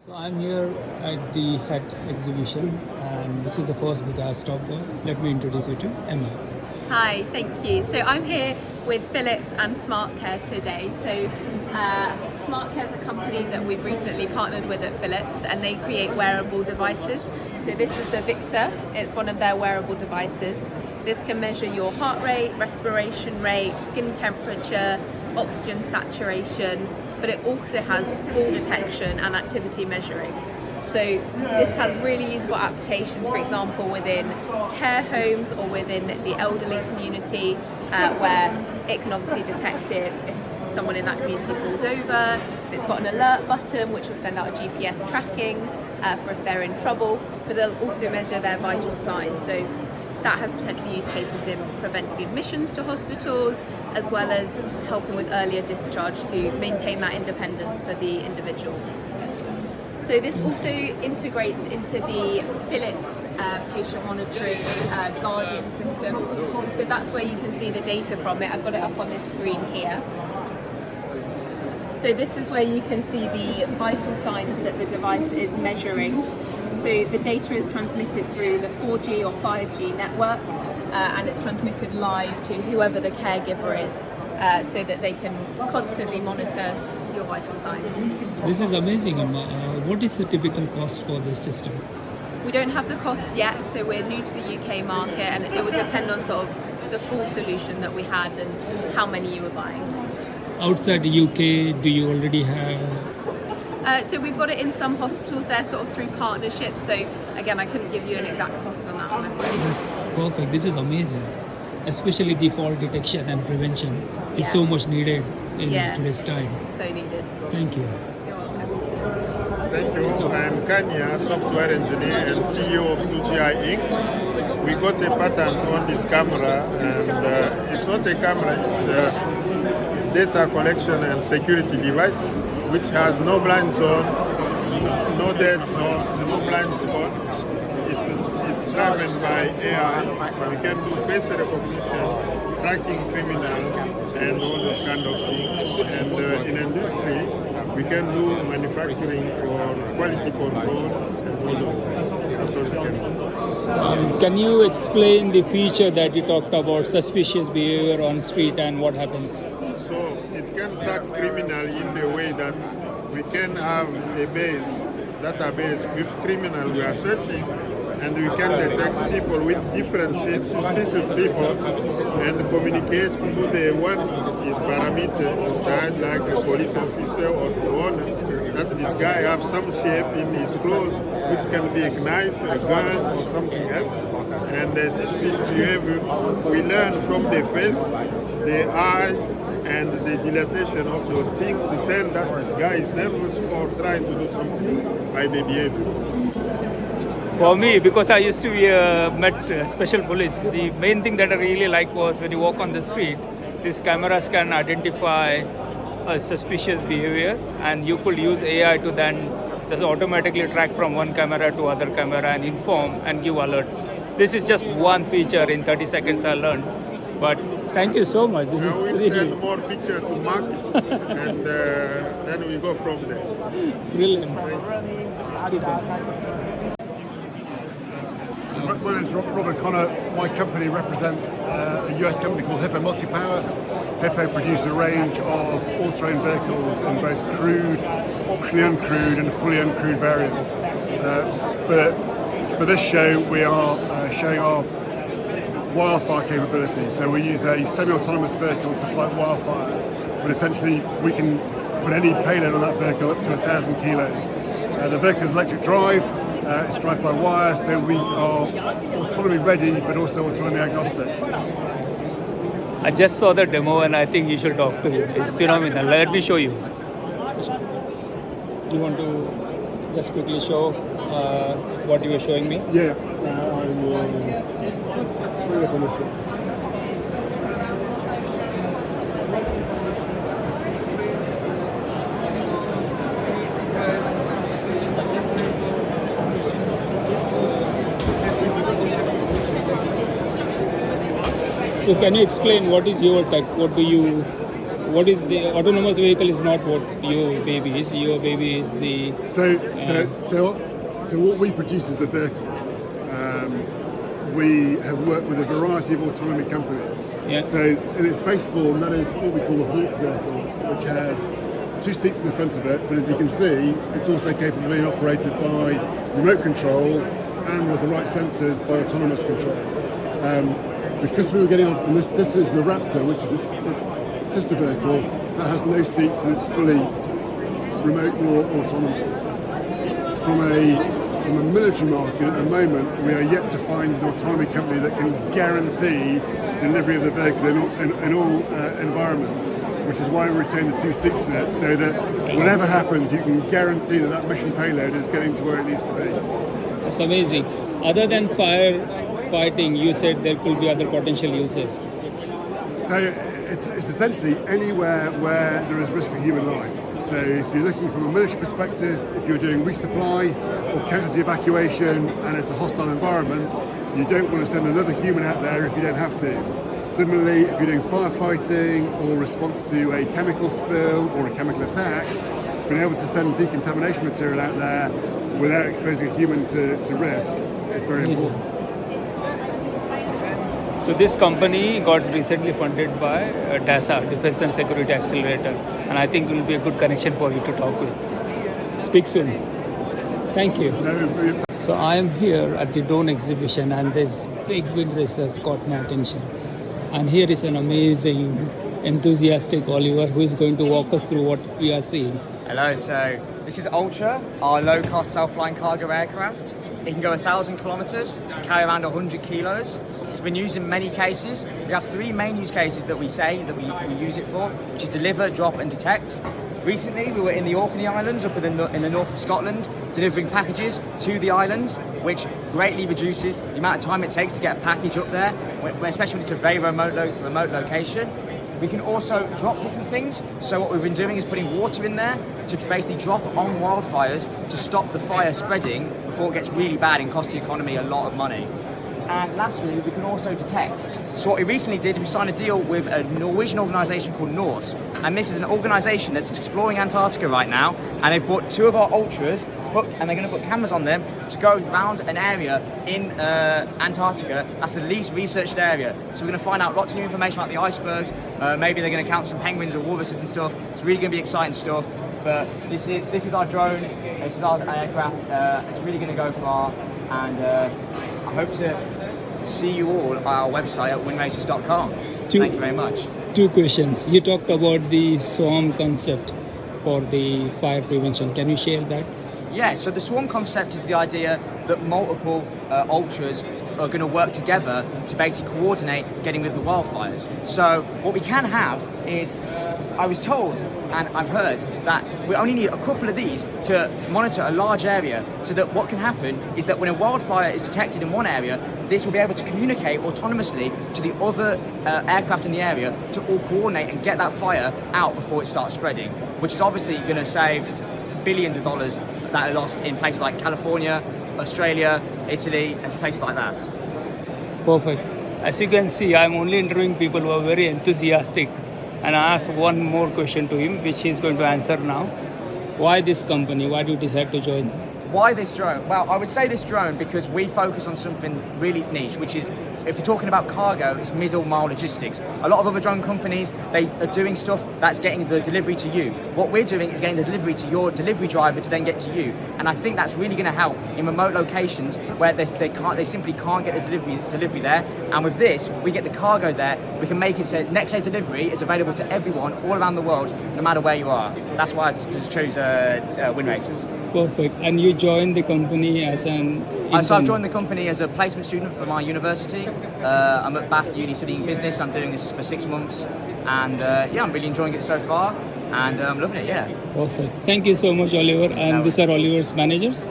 So I'm here at the HET exhibition, and this is the first booth I stopped by. Let me introduce you to Emma. Hi, thank you. So I'm here with Philips and SmartCare today. So SmartCare is a company that we've recently partnered with at Philips, and they create wearable devices. So this is the Victor. It's one of their wearable devices. This can measure your heart rate, respiration rate, skin temperature, oxygen saturation, but it also has fall detection and activity measuring. So this has really useful applications, for example, within care homes or within the elderly community, where it can obviously detect if someone in that community falls over. It's got an alert button which will send out a GPS tracking for if they're in trouble, but they'll also measure their vital signs. So that has potential use cases in preventing admissions to hospitals, as well as helping with earlier discharge to maintain that independence for the individual. So this also integrates into the Philips patient monitoring Guardian system. So that's where you can see the data from it. I've got it up on this screen here. So this is where you can see the vital signs that the device is measuring. So the data is transmitted through the 4G or 5G network, and it's transmitted live to whoever the caregiver is, so that they can constantly monitor your vital signs. This is amazing, Emma. What is the typical cost for this system? We don't have the cost yet, so we're new to the UK market, and it would depend on sort of the full solution that we had and how many you were buying. Outside the UK, do you already have? So we've got it in some hospitals there, sort of through partnerships. So again, I couldn't give you an exact cost on that one. This is perfect. This is amazing. Especially the fall detection and prevention is so much needed in today's time. So needed. Thank you. You're welcome. Thank you. I'm Kanya, software engineer and CEO of 2GI Inc. We got a patent on this camera, and it's not a camera, it's a data collection and security device which has no blind zone, no dead zone, no blind spot. It's driven by AI. We can do face recognition, tracking criminal, and all those kind of things. And in industry, we can do manufacturing for quality control and all those things. That's what we can do. Can you explain the feature that you talked about, suspicious behavior on street and what happens? So it can track criminal in the way that we can have a database with criminal we are searching, and we can detect people with different suspicious people and communicate to the one is parameter inside, like a police officer or the owner, that this guy have some shape in his clothes which can be a knife, a gun or something else. And the suspicious behavior we learn from the face, the eye, and the dilatation of those things to tell that this guy is nervous or trying to do something by the behavior. For me, because I used to be met special police, the main thing that I really liked was when you walk on the street, these cameras can identify a suspicious behavior, and you could use AI to then just automatically track from one camera to other camera and inform and give alerts. This is just one feature in 30 seconds I learned, but thank you so much. This Now is we'll really send more pictures to Mark, and then we go from there. Brilliant. Super. My name is Robert Connor. My company represents a US company called Hippo Multipower. Hippo produce a range of all-terrain vehicles in both crewed, optionally uncrewed and fully uncrewed variants. For this show, we are showing our wildfire capability. So we use a semi-autonomous vehicle to fight wildfires, but essentially we can put any payload on that vehicle up to 1,000 kilos. The vehicle is electric drive. It's drive by wire, so we are autonomy ready, but also autonomy agnostic. I just saw the demo and I think you should talk to him. It's phenomenal. Let me show you. Do you want to just quickly show what you were showing me? Yeah, I will bring it up on this one. So can you explain what is your tech? What do you what is the autonomous vehicle is not what your baby is. Your baby is the So what we produce is the vehicle. We have worked with a variety of autonomy companies. Yeah. So in its base form, that is what we call the Hawk vehicle, which has 2 seats in the front of it, but as you can see, it's also capable of being operated by remote control and with the right sensors by autonomous control. Because we were getting off, and this is the Raptor, which is its sister vehicle, that has no seats and it's fully remote or autonomous. From a military market at the moment, we are yet to find an autonomy company that can guarantee delivery of the vehicle in all environments, which is why we retain the 2 seats in it, so that whatever happens, you can guarantee that that mission payload is getting to where it needs to be. That's amazing. Other than firefighting, you said there could be other potential uses. So it's essentially anywhere where there is risk of human life. So if you're looking from a military perspective, if you're doing resupply or casualty evacuation and it's a hostile environment, you don't want to send another human out there if you don't have to. Similarly, if you're doing firefighting or response to a chemical spill or a chemical attack, being able to send decontamination material out there without exposing a human to risk is very important. So this company got recently funded by DASA, Defense and Security Accelerator, and I think it will be a good connection for you to talk with. Speak soon. Thank you. So I am here at the drone exhibition, and this big wind racers caught my attention. And here is an amazing, enthusiastic Oliver who is going to walk us through what we are seeing. Hello, so this is Ultra, our low-cost self-flying cargo aircraft. It can go 1,000 kilometers, carry around 100 kilos. It's been used in many cases. We have 3 main use cases that we say that we use it for, which is deliver, drop and detect. Recently, we were in the Orkney Islands up in the north of Scotland, delivering packages to the islands, which greatly reduces the amount of time it takes to get a package up there, especially when it's a very remote location. We can also drop different things. So what we've been doing is putting water in there to basically drop on wildfires to stop the fire spreading before it gets really bad and cost the economy a lot of money. And lastly, we can also detect. So what we recently did, we signed a deal with a Norwegian organisation called Norse. And this is an organisation that's exploring Antarctica right now. And they've bought 2 of our Ultras, and they're going to put cameras on them to go around an area in Antarctica that's the least researched area. So we're going to find out lots of new information about the icebergs. Maybe they're going to count some penguins or walruses and stuff. It's really going to be exciting stuff. But this is our drone. This is our aircraft. It's really going to go far. And I hope to see you all at our website at winracers.com. Thank you very much. 2 questions. You talked about the SWARM concept for the fire prevention. Can you share that? Yeah, so the swarm concept is the idea that multiple ultras are going to work together to basically coordinate getting rid of the wildfires. So what we can have is, I was told and I've heard that we only need a couple of these to monitor a large area, so that what can happen is that when a wildfire is detected in one area, this will be able to communicate autonomously to the other aircraft in the area to all coordinate and get that fire out before it starts spreading, which is obviously going to save billions of dollars that are lost in places like California, Australia, Italy, and places like that. Perfect. As you can see, I'm only interviewing people who are very enthusiastic, and I asked one more question to him, which he's going to answer now. Why this company? Why do you decide to join? Why this drone? Well, I would say this drone because we focus on something really niche, which is, if you're talking about cargo, it's middle mile logistics. A lot of other drone companies, they are doing stuff that's getting the delivery to you. What we're doing is getting the delivery to your delivery driver to then get to you. And I think that's really going to help in remote locations where they simply can't get the delivery there. And with this, we get the cargo there. We can make it so next day delivery is available to everyone all around the world, no matter where you are. That's why I chose Wind Racers. Perfect. And you joined the company as an So I've joined the company as a placement student for my university. I'm at Bath Uni studying business. I'm doing this for 6 months, and I'm really enjoying it so far, and I'm loving it. Yeah. Perfect. Thank you so much, Oliver. And these are Oliver's managers.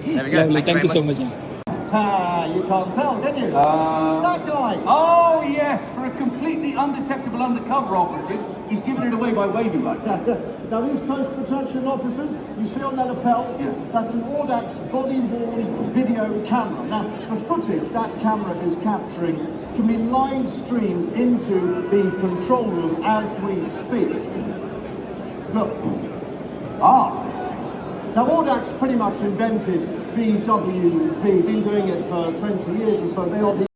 There we go. Lovely. Thank you so much. You can't tell, can you? That guy. Oh yes, for a completely undetectable undercover operative, he's giving it away by waving like that. Now these coast protection officers, you see on that lapel, Yes. that's an Audax body-worn video camera. Now the footage that camera is capturing can be live streamed into the control room as we speak. Look. Now Audax pretty much invented BWV, been doing it for 20 years or so. They are the